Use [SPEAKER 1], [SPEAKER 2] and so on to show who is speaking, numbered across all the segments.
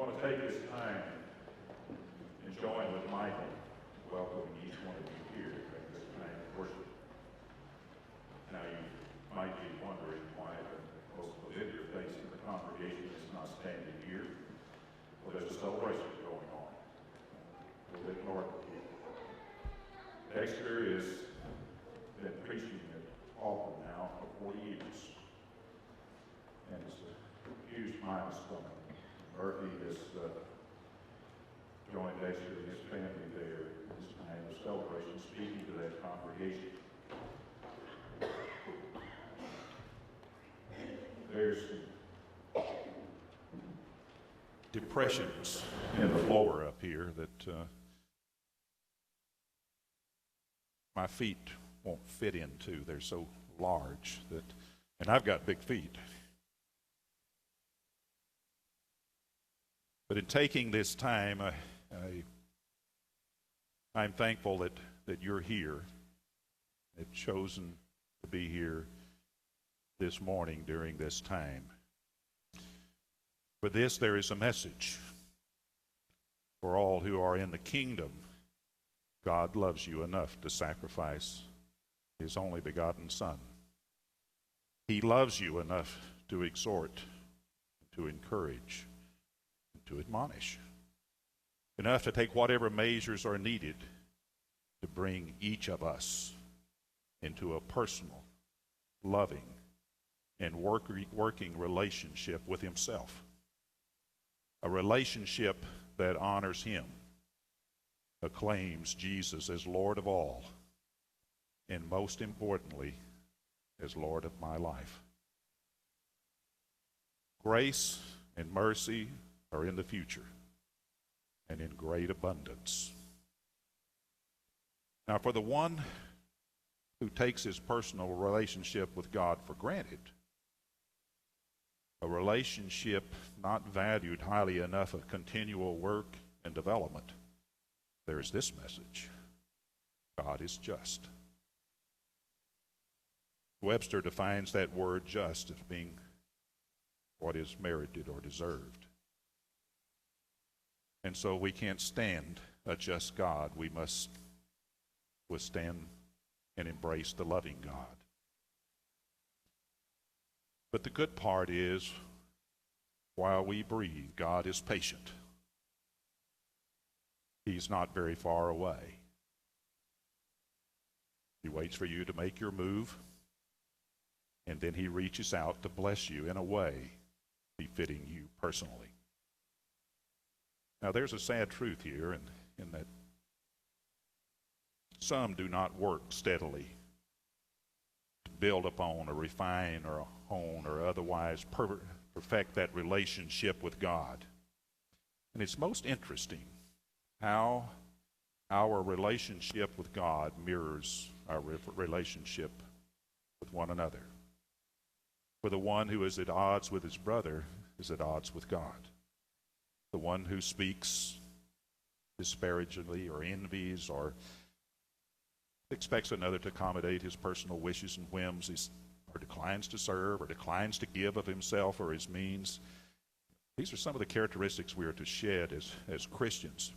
[SPEAKER 1] want to take this time and join with Michael, welcoming each one of you here during this time of worship. Now, you might be wondering why the most familiar face in the congregation is not standing here. Well, there's a celebration going on a little bit north of here. Dexter has been preaching at Auburn now for 40 years. And it's a huge milestone. Murphy has joined Dexter and his family there at this time of celebration, speaking to that congregation. There's depressions in the floor up here that my feet won't fit into. They're so large that, and I've got big feet. But in taking this time, I'm thankful that you're here, have chosen to be here this morning during this time. For this, there is a message for all who are in the kingdom. God loves you enough to sacrifice His only begotten Son. He loves you enough to exhort, to encourage, to admonish, enough to take whatever measures are needed to bring each of us into a personal, loving, and working relationship with Himself. A relationship that honors Him, acclaims Jesus as Lord of all, and most importantly, as Lord of my life. Grace and mercy are in the future and in great abundance. Now, for the one who takes his personal relationship with God for granted, a relationship not valued highly enough of continual work and development, there is this message: God is just. Webster defines that word just as being what is merited or deserved. And so we can't stand a just God. We must withstand and embrace the loving God. But the good part is, while we breathe, God is patient. He's not very far away. He waits for you to make your move, and then He reaches out to bless you in a way befitting you personally. Now, there's a sad truth here in that some do not work steadily to build upon or refine or hone or otherwise perfect that relationship with God. And it's most interesting how our relationship with God mirrors our relationship with one another. For the one who is at odds with his brother is at odds with God. The one who speaks disparagingly or envies or expects another to accommodate his personal wishes and whims, or declines to serve, or declines to give of himself or his means. These are some of the characteristics we are to shed as Christians.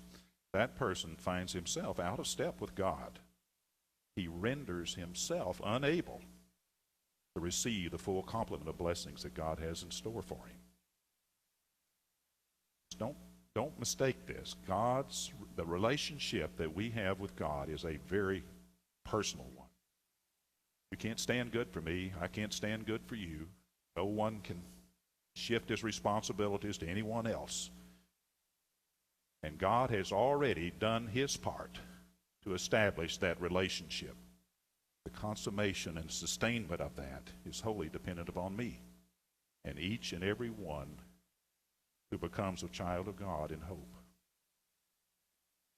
[SPEAKER 1] That person finds himself out of step with God. He renders himself unable to receive the full complement of blessings that God has in store for him. Don't mistake this. The relationship that we have with God is a very personal one. You can't stand good for me. I can't stand good for you. No one can shift his responsibilities to anyone else. And God has already done His part to establish that relationship. The consummation and sustainment of that is wholly dependent upon me and each and every one who becomes a child of God in hope.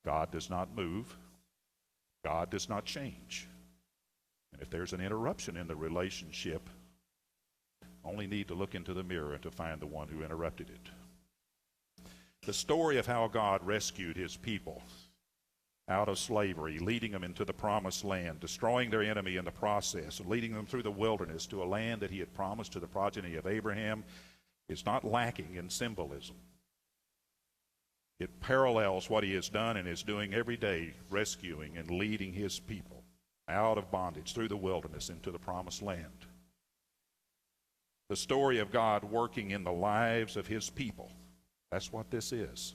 [SPEAKER 1] God does not move. God does not change. And if there's an interruption in the relationship, only need to look into the mirror to find the one who interrupted it. The story of how God rescued His people out of slavery, leading them into the promised land, destroying their enemy in the process, and leading them through the wilderness to a land that He had promised to the progeny of Abraham, is not lacking in symbolism. It parallels what he has done and is doing every day, rescuing and leading his people out of bondage through the wilderness into the promised land. The story of God working in the lives of his people. That's what this is.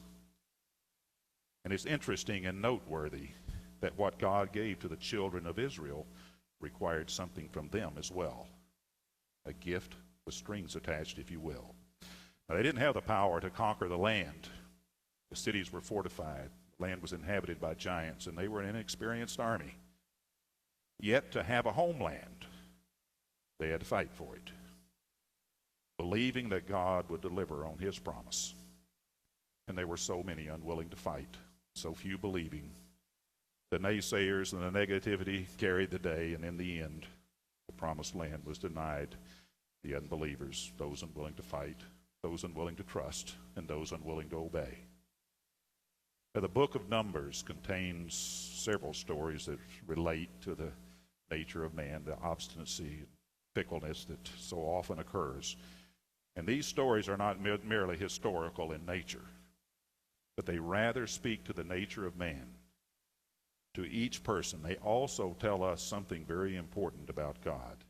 [SPEAKER 1] And it's interesting and noteworthy that what God gave to the children of Israel required something from them as well. A gift with strings attached, if you will. Now, they didn't have the power to conquer the land. The cities were fortified. The land was inhabited by giants, and they were an inexperienced army. Yet to have a homeland, they had to fight for it, believing that God would deliver on his promise. And there were so many unwilling to fight, so few believing. The naysayers and the negativity carried the day, and in the end, the promised land was denied the unbelievers, those unwilling to fight, those unwilling to trust, and those unwilling to obey. Now, the book of Numbers contains several stories that relate to the nature of man, the obstinacy and fickleness that so often occurs. And these stories are not merely historical in nature, but they rather speak to the nature of man. To each person, they also tell us something very important about God.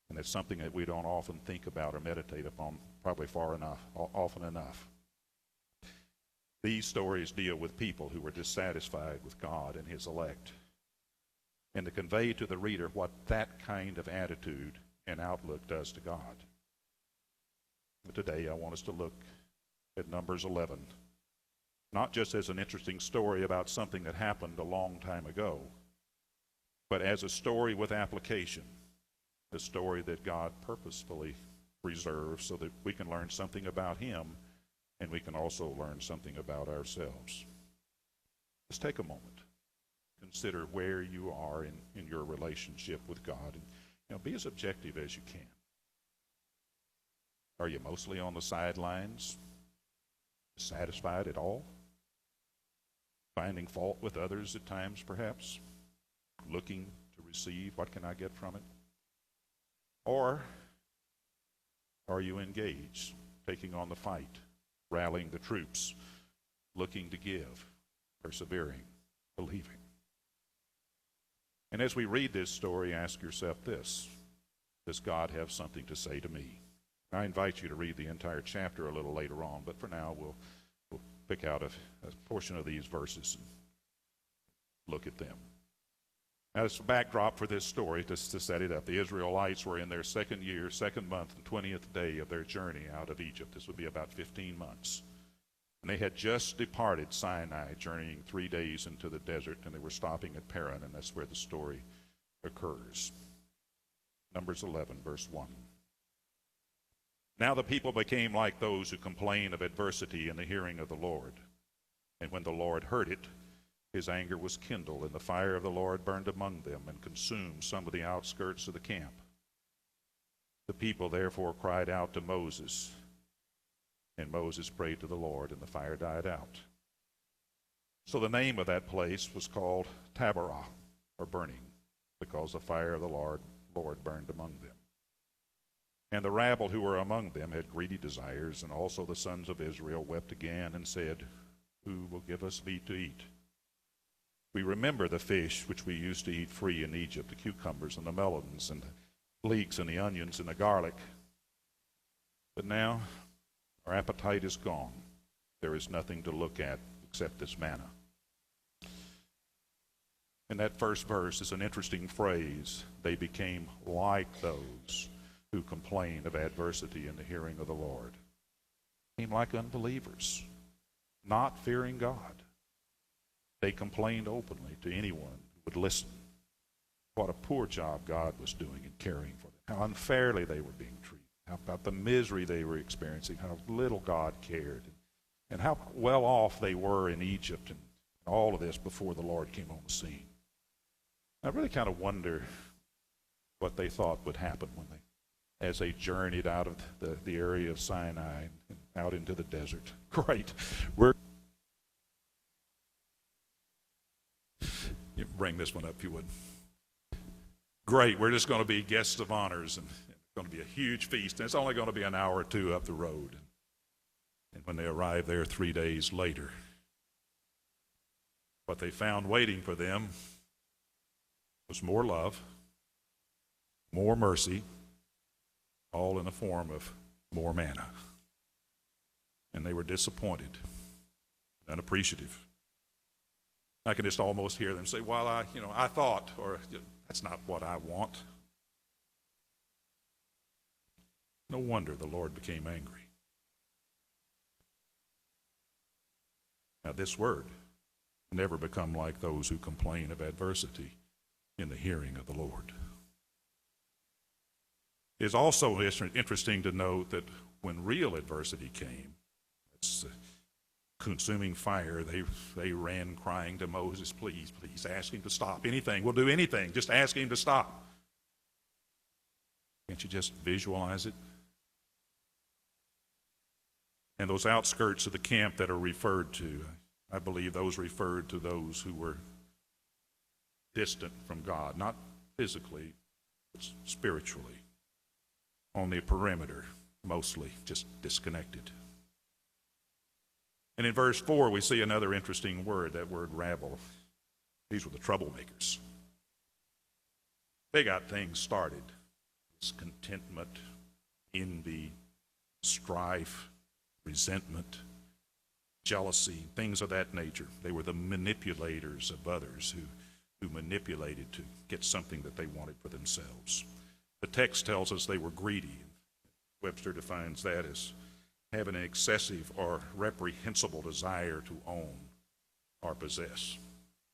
[SPEAKER 1] And it's something that we don't often think about or meditate upon probably often enough. These stories deal with people who were dissatisfied with God and his elect, and to convey to the reader what that kind of attitude and outlook does to God. But today I want us to look at Numbers 11, not just as an interesting story about something that happened a long time ago, but as a story with application, a story that God purposefully preserves so that we can learn something about him, and we can also learn something about ourselves. Let's take a moment. Consider where you are in your relationship with God, and be as objective as you can. Are you mostly on the sidelines, satisfied at all? Finding fault with others at times, perhaps? Looking to receive, what can I get from it? Or are you engaged, taking on the fight, rallying the troops, looking to give, persevering, believing? And as we read this story, ask yourself this: does God have something to say to me? I invite you to read the entire chapter a little later on, but for now we'll pick out a portion of these verses and look at them. Now, as a backdrop for this story, to set it up, the Israelites were in their second year, second month, and 20th day of their journey out of Egypt. This would be about 15 months. And they had just departed Sinai, journeying 3 days into the desert, and they were stopping at Paran, and that's where the story occurs. Numbers 11, verse 1. Now the people became like those who complain of adversity in the hearing of the Lord. And when the Lord heard it, his anger was kindled, and the fire of the Lord burned among them and consumed some of the outskirts of the camp. The people therefore cried out to Moses, and Moses prayed to the Lord, and the fire died out. So the name of that place was called Taberah, or burning, because the fire of the Lord burned among them. And the rabble who were among them had greedy desires, and also the sons of Israel wept again and said, Who will give us meat to eat? We remember the fish which we used to eat free in Egypt, the cucumbers and the melons and the leeks and the onions and the garlic. But now our appetite is gone. There is nothing to look at except this manna. In that first verse is an interesting phrase. They became like those who complain of adversity in the hearing of the Lord. Became like unbelievers, not fearing God. They complained openly to anyone who would listen. What a poor job God was doing in caring for them. How unfairly they were being treated. How about the misery they were experiencing. How little God cared. And how well off they were in Egypt and all of this before the Lord came on the scene. I really kind of wonder what they thought would happen as they journeyed out of the area of Sinai and out into the desert. Great. You bring this one up if you would. Great. We're just going to be guests of honors, and it's going to be a huge feast. And it's only going to be an hour or two up the road. And when they arrived there 3 days later, what they found waiting for them was more love, more mercy, all in the form of more manna. And they were disappointed, unappreciative. I can just almost hear them say, well, I thought, or that's not what I want. No wonder the Lord became angry. Now, this word never become like those who complain of adversity in the hearing of the Lord. It is also interesting to note that when real adversity came, it's consuming fire, they ran crying to Moses, please, ask him to stop. Anything, we'll do anything, just ask him to stop. Can't you just visualize it? And those outskirts of the camp that are referred to, I believe those referred to those who were distant from God, not physically, but spiritually, on the perimeter, mostly just disconnected. And in verse 4, we see another interesting word, that word rabble. These were the troublemakers. They got things started. Discontentment, envy, strife, resentment, jealousy, things of that nature. They were the manipulators of others who manipulated to get something that they wanted for themselves. The text tells us they were greedy. Webster defines that as having an excessive or reprehensible desire to own or possess,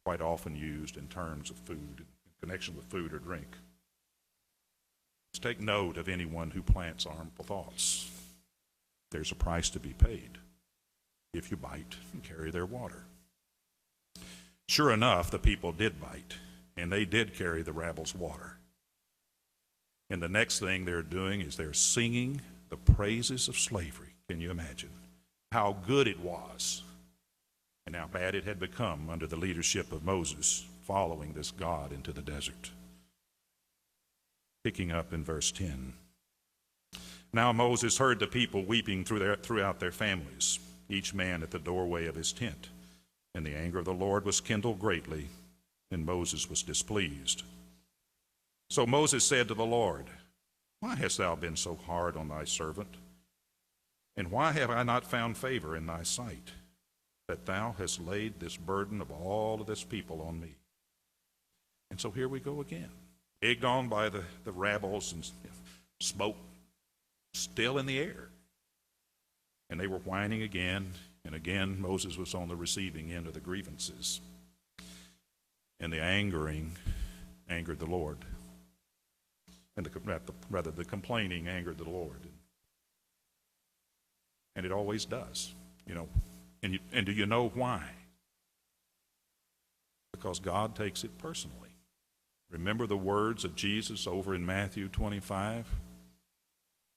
[SPEAKER 1] quite often used in terms of food, in connection with food or drink. Let's take note of anyone who plants harmful thoughts. There's a price to be paid if you bite and carry their water. Sure enough, the people did bite, and they did carry the rabble's water. And the next thing they're doing is they're singing the praises of slavery. Can you imagine how good it was and how bad it had become under the leadership of Moses following this God into the desert? Picking up in verse 10. Now Moses heard the people weeping throughout their families, each man at the doorway of his tent. And the anger of the Lord was kindled greatly, and Moses was displeased. So Moses said to the Lord, why hast thou been so hard on thy servant? And why have I not found favor in thy sight, that thou hast laid this burden of all of this people on me? And so here we go again, egged on by the rabbles and smoke still in the air. And they were whining again, and again Moses was on the receiving end of the grievances. And the angering angered the Lord. And the complaining angered the Lord. And it always does, And do you know why? Because God takes it personally. Remember the words of Jesus over in Matthew 25?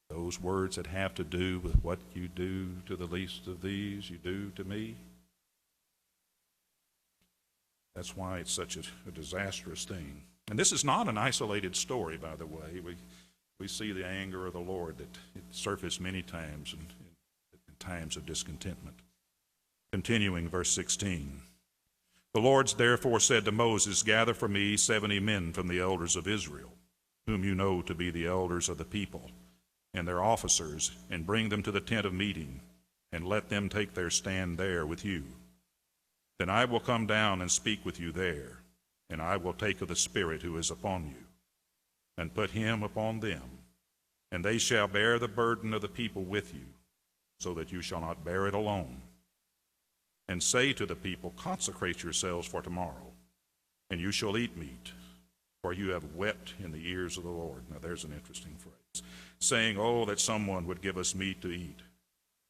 [SPEAKER 1] Those words that have to do with what you do to the least of these, you do to me. That's why it's such a disastrous thing. And this is not an isolated story, by the way. We see the anger of the Lord that it surfaced many times in times of discontentment. Continuing verse 16. The Lord therefore said to Moses, gather for me 70 men from the elders of Israel, whom you know to be the elders of the people, and their officers, and bring them to the tent of meeting, and let them take their stand there with you. Then I will come down and speak with you there, and I will take of the Spirit who is upon you, and put him upon them, and they shall bear the burden of the people with you, so that you shall not bear it alone. And say to the people, consecrate yourselves for tomorrow, and you shall eat meat, for you have wept in the ears of the Lord. Now there's an interesting phrase. Saying, oh, that someone would give us meat to eat,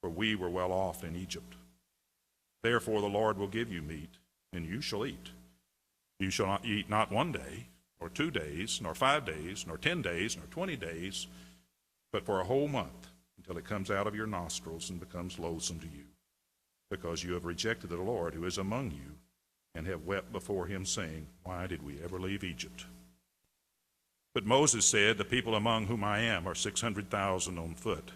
[SPEAKER 1] for we were well off in Egypt. Therefore the Lord will give you meat, and you shall eat. You shall not eat not 1 day, or 2 days, nor 5 days, nor 10 days, nor 20 days, but for a whole month, until it comes out of your nostrils and becomes loathsome to you, because you have rejected the Lord who is among you, and have wept before him, saying, why did we ever leave Egypt? But Moses said, the people among whom I am are 600,000 on foot.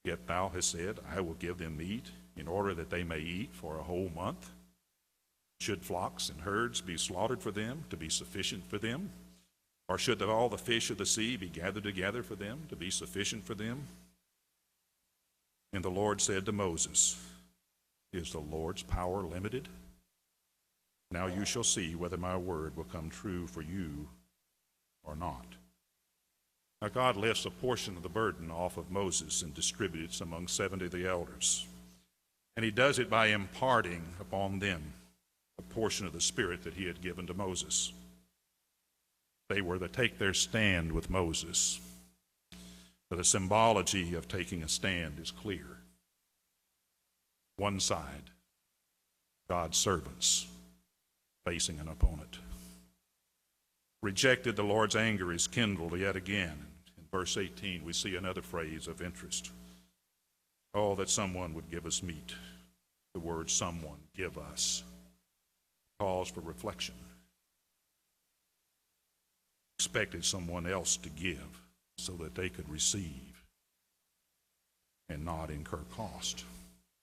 [SPEAKER 1] Yet thou hast said, I will give them meat in order that they may eat for a whole month. Should flocks and herds be slaughtered for them, to be sufficient for them? Or should all the fish of the sea be gathered together for them, to be sufficient for them? And the Lord said to Moses, Is the Lord's power limited? Now you shall see whether my word will come true for you or not. Now God lifts a portion of the burden off of Moses and distributes among 70 of the elders. And he does it by imparting upon them a portion of the Spirit that he had given to Moses. They were to take their stand with Moses. But the symbology of taking a stand is clear. One side, God's servants facing an opponent. Rejected, the Lord's anger is kindled yet again. In verse 18, we see another phrase of interest. Oh, that someone would give us meat. The word someone, give us. Calls for reflection. Expected someone else to give so that they could receive and not incur cost.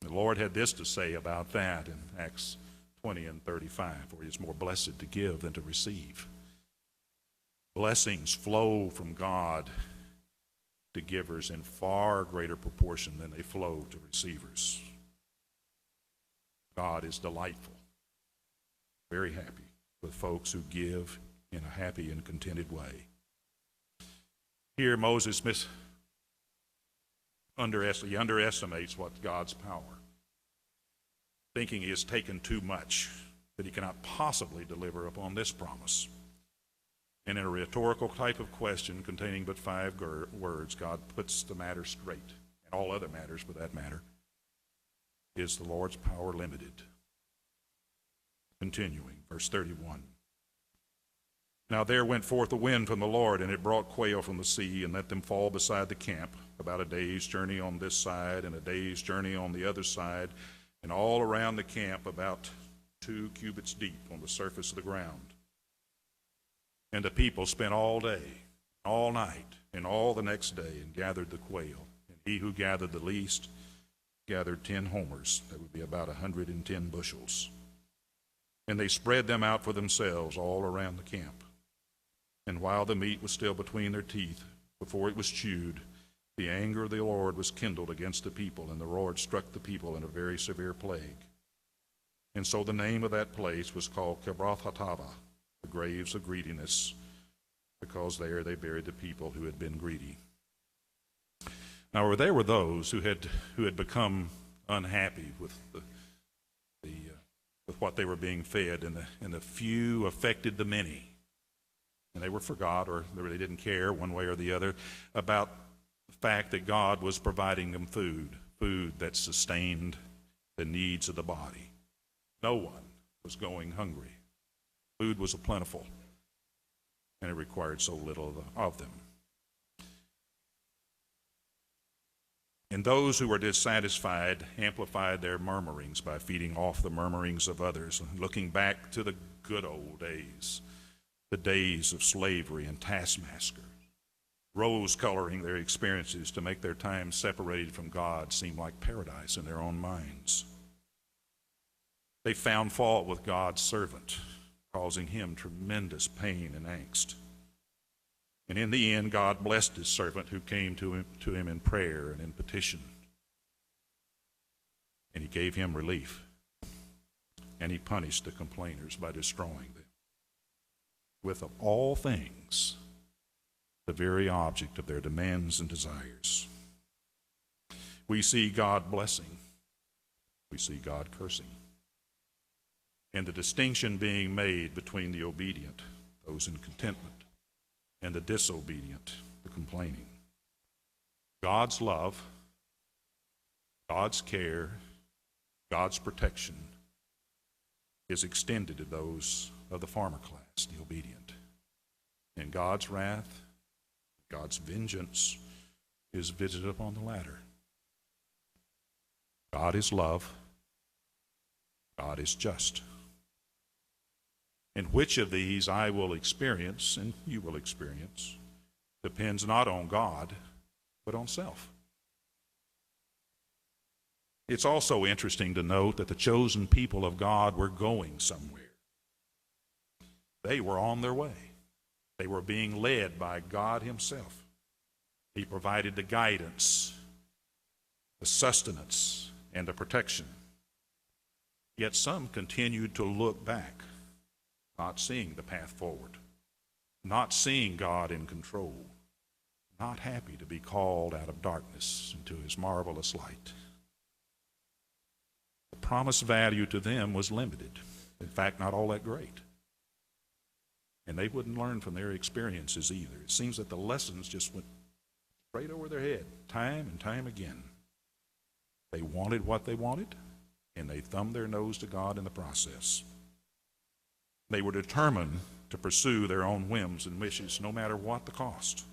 [SPEAKER 1] The Lord had this to say about that in Acts 20 and 35, for it is more blessed to give than to receive. Blessings flow from God to givers in far greater proportion than they flow to receivers. God is delightful, very happy with folks who give in a happy and contented way. Here Moses underestimates what God's power, thinking he has taken too much, that he cannot possibly deliver upon this promise. And in a rhetorical type of question containing but 5 words, God puts the matter straight, and all other matters for that matter. Is the Lord's power limited? Continuing, verse 31. Now there went forth a wind from the Lord, and it brought quail from the sea, and let them fall beside the camp, about a day's journey on this side, and a day's journey on the other side, and all around the camp about 2 cubits deep on the surface of the ground. And the people spent all day, all night, and all the next day, and gathered the quail. And he who gathered the least gathered 10 homers. That would be about 110 bushels. And they spread them out for themselves all around the camp. And while the meat was still between their teeth, before it was chewed, the anger of the Lord was kindled against the people, and the Lord struck the people in a very severe plague. And so the name of that place was called Kibroth-Hattaavah, the graves of greediness, because there they buried the people who had been greedy. Now there were those who had become unhappy with with what they were being fed, and the few affected the many. And they were forgot, or they didn't care one way or the other about the fact that God was providing them food that sustained the needs of the body. No one was going hungry. Food was plentiful, and it required so little of them. And those who were dissatisfied amplified their murmurings by feeding off the murmurings of others, looking back to the good old days, the days of slavery and taskmaster, rose-coloring their experiences to make their time separated from God seem like paradise in their own minds. They found fault with God's servant, causing him tremendous pain and angst. And in the end, God blessed his servant who came to him in prayer and in petition. And he gave him relief. And he punished the complainers by destroying them. With of all things, the very object of their demands and desires. We see God blessing. We see God cursing. And the distinction being made between the obedient, those in contentment, and the disobedient, the complaining. God's love, God's care, God's protection is extended to those of the farmer class, the obedient. And God's wrath, God's vengeance is visited upon the latter. God is love. God is just. And which of these I will experience and you will experience depends not on God, but on self. It's also interesting to note that the chosen people of God were going somewhere. They were on their way. They were being led by God himself. He provided the guidance, the sustenance, and the protection. Yet some continued to look back, not seeing the path forward, not seeing God in control, not happy to be called out of darkness into his marvelous light. The promised value to them was limited. In fact, not all that great. And they wouldn't learn from their experiences either. It seems that the lessons just went straight over their head, time and time again. They wanted what they wanted, and they thumbed their nose to God in the process. They were determined to pursue their own whims and wishes, no matter what the cost,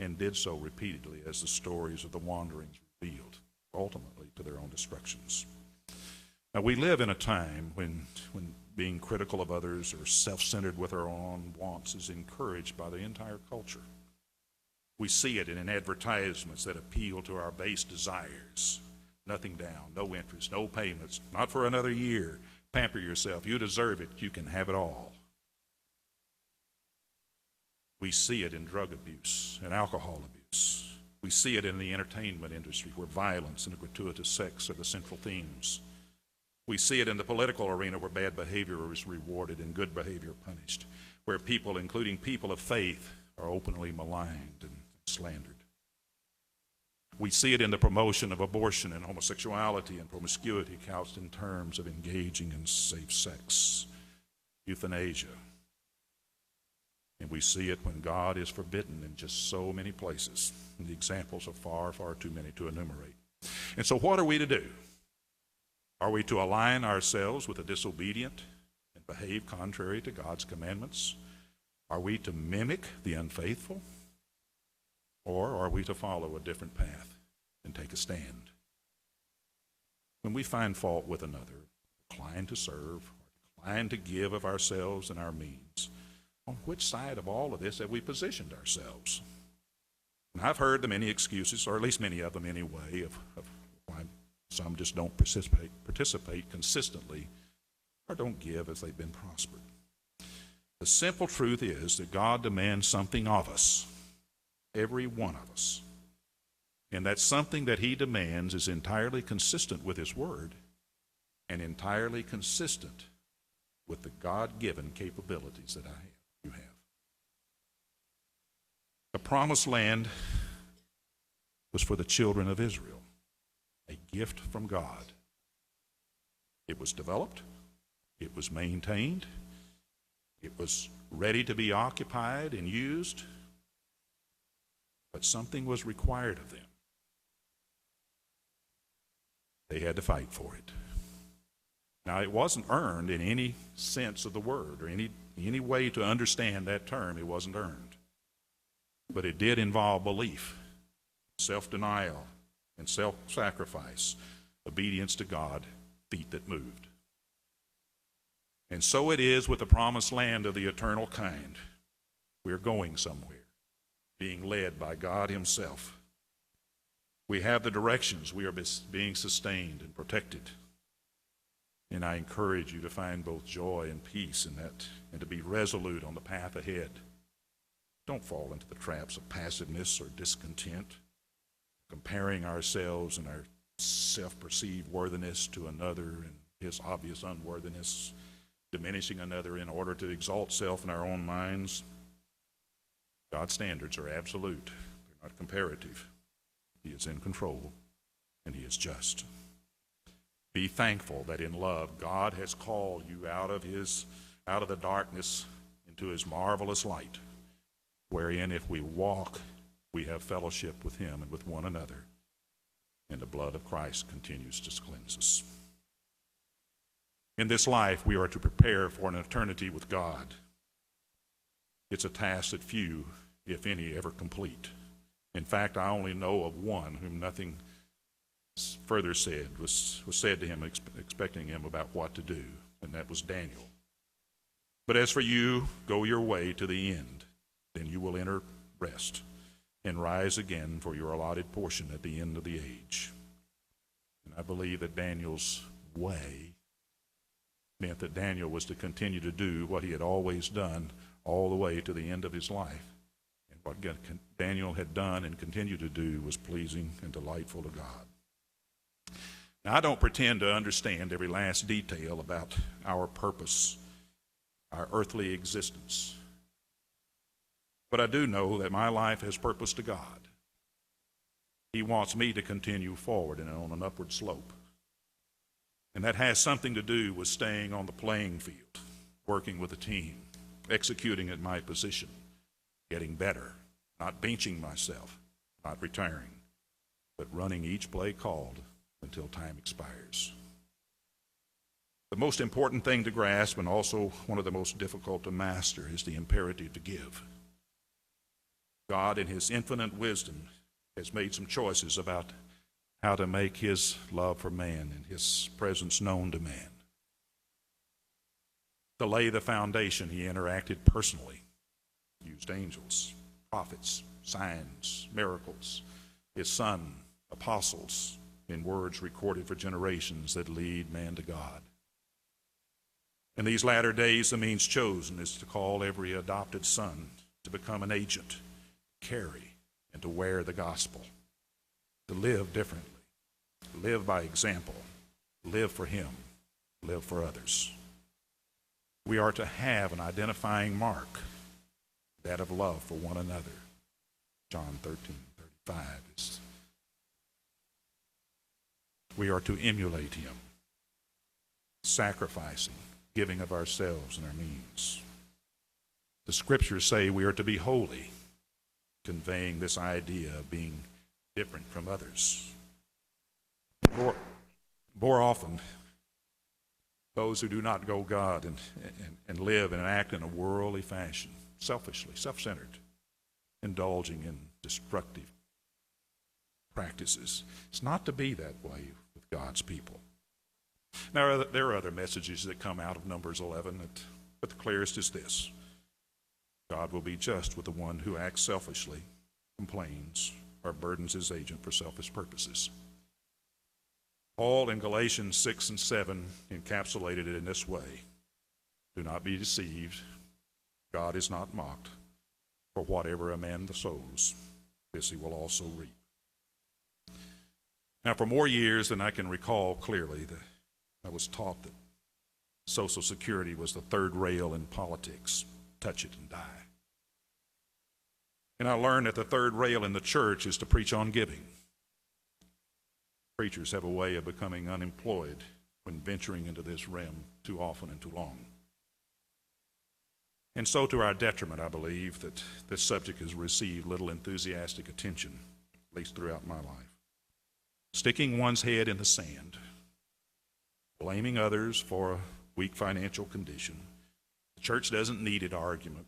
[SPEAKER 1] and did so repeatedly, as the stories of the wanderings revealed, ultimately to their own destructions. Now, we live in a time when being critical of others or self-centered with our own wants is encouraged by the entire culture. We see it in advertisements that appeal to our base desires. Nothing down, no interest, no payments, not for another year. Pamper yourself. You deserve it. You can have it all. We see it in drug abuse and alcohol abuse. We see it in the entertainment industry, where violence and gratuitous sex are the central themes. We see it in the political arena, where bad behavior is rewarded and good behavior punished, where people, including people of faith, are openly maligned and slandered. We see it in the promotion of abortion and homosexuality and promiscuity, couched in terms of engaging in safe sex, euthanasia. And we see it when God is forbidden in just so many places. And the examples are far, far too many to enumerate. And so what are we to do? Are we to align ourselves with the disobedient and behave contrary to God's commandments? Are we to mimic the unfaithful? Or are we to follow a different path and take a stand? When we find fault with another, decline to serve, or decline to give of ourselves and our means, on which side of all of this have we positioned ourselves? And I've heard the many excuses, or at least many of them anyway, of why some just don't participate consistently or don't give as they've been prospered. The simple truth is that God demands something of us, every one of us. And that something that he demands is entirely consistent with his word and entirely consistent with the God-given capabilities that you have. The promised land was for the children of Israel, a gift from God. It was developed, it was maintained, it was ready to be occupied and used, but something was required of them. They had to fight for it. Now, it wasn't earned in any sense of the word, or any way to understand that term. It wasn't earned. But it did involve belief, self-denial, and self-sacrifice, obedience to God, feet that moved. And so it is with the promised land of the eternal kind. We're going somewhere, being led by God himself. We have the directions. We are being sustained and protected. And I encourage you to find both joy and peace in that, and to be resolute on the path ahead. Don't fall into the traps of passiveness or discontent, comparing ourselves and our self-perceived worthiness to another and his obvious unworthiness, diminishing another in order to exalt self in our own minds. God's standards are absolute. They're not comparative. He is in control, and he is just. Be thankful that in love, God has called you out of the darkness into his marvelous light, wherein if we walk, we have fellowship with him and with one another, and the blood of Christ continues to cleanse us. In this life, we are to prepare for an eternity with God. It's a task that few, if any, ever complete. In fact, I only know of one whom nothing further said was said to him, expecting him about what to do, and that was Daniel. But as for you, go your way to the end. Then you will enter rest and rise again for your allotted portion at the end of the age. And I believe that Daniel's way meant that Daniel was to continue to do what he had always done all the way to the end of his life. And what Daniel had done and continued to do was pleasing and delightful to God. Now, I don't pretend to understand every last detail about our purpose, our earthly existence. But I do know that my life has purpose to God. He wants me to continue forward and on an upward slope. And that has something to do with staying on the playing field, working with a team, executing at my position, getting better, not benching myself, not retiring, but running each play called until time expires. The most important thing to grasp, and also one of the most difficult to master, is the imperative to give. God, in his infinite wisdom, has made some choices about how to make his love for man and his presence known to man. To lay the foundation, he interacted personally, used angels, prophets, signs, miracles, his son, apostles, in words recorded for generations that lead man to God. In these latter days, the means chosen is to call every adopted son to become an agent, carry, and to wear the gospel, to live differently, live by example, live for him, live for others. We are to have an identifying mark, that of love for one another. John 13:35 we are to emulate him, sacrificing, giving of ourselves and our means. The scriptures say we are to be holy, conveying this idea of being different from others. More often, those who do not know God and live and act in a worldly fashion, selfishly, self-centered, indulging in destructive practices. It's not to be that way with God's people. Now, there are other messages that come out of Numbers 11, but the clearest is this. God will be just with the one who acts selfishly, complains, or burdens his agent for selfish purposes. Paul in Galatians 6 and 7 encapsulated it in this way. Do not be deceived. God is not mocked. For whatever a man sows, this he will also reap. Now, for more years than I can recall clearly, I was taught that Social Security was the third rail in politics. Touch it and die. And I learned that the third rail in the church is to preach on giving. Preachers have a way of becoming unemployed when venturing into this realm too often and too long. And so to our detriment, I believe that this subject has received little enthusiastic attention, at least throughout my life. Sticking one's head in the sand, blaming others for a weak financial condition. The church doesn't need an argument,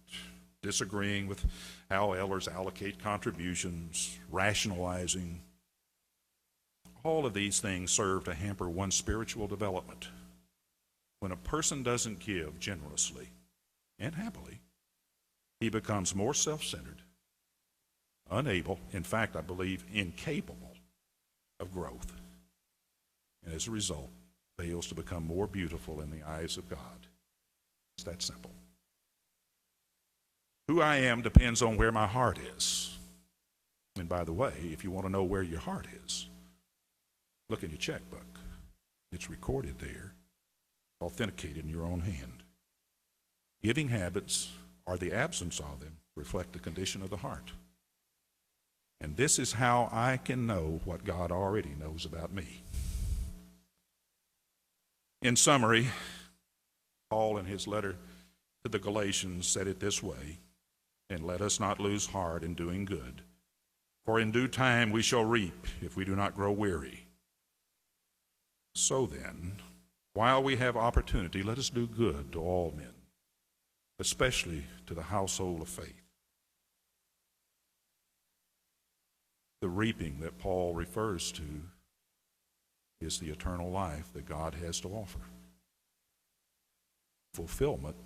[SPEAKER 1] disagreeing with how elders allocate contributions, rationalizing. All of these things serve to hamper one's spiritual development. When a person doesn't give generously and happily, he becomes more self-centered, unable, in fact, I believe, incapable of growth, and as a result, fails to become more beautiful in the eyes of God. It's that simple. Who I am depends on where my heart is. And by the way, if you want to know where your heart is, look in your checkbook. It's recorded there, authenticated in your own hand. Giving habits, or the absence of them, reflect the condition of the heart. And this is how I can know what God already knows about me. In summary, Paul in his letter to the Galatians said it this way, and let us not lose heart in doing good, for in due time we shall reap if we do not grow weary. So then, while we have opportunity, let us do good to all men, especially to the household of faith. The reaping that Paul refers to is the eternal life that God has to offer. Fulfillment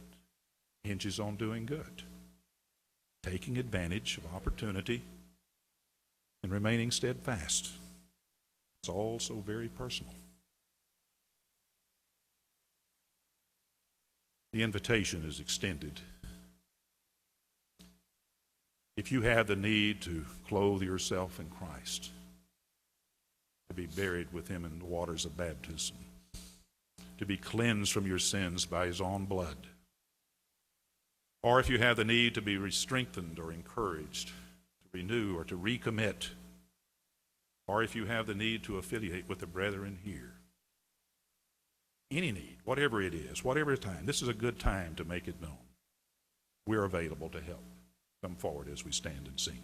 [SPEAKER 1] hinges on doing good, taking advantage of opportunity, and remaining steadfast. It's also very personal. The invitation is extended. If you have the need to clothe yourself in Christ, to be buried with him in the waters of baptism, to be cleansed from your sins by his own blood, or if you have the need to be strengthened or encouraged, to renew or to recommit, or if you have the need to affiliate with the brethren here, any need, whatever it is, whatever time, this is a good time to make it known. We're available to help. Come forward as we stand and sing.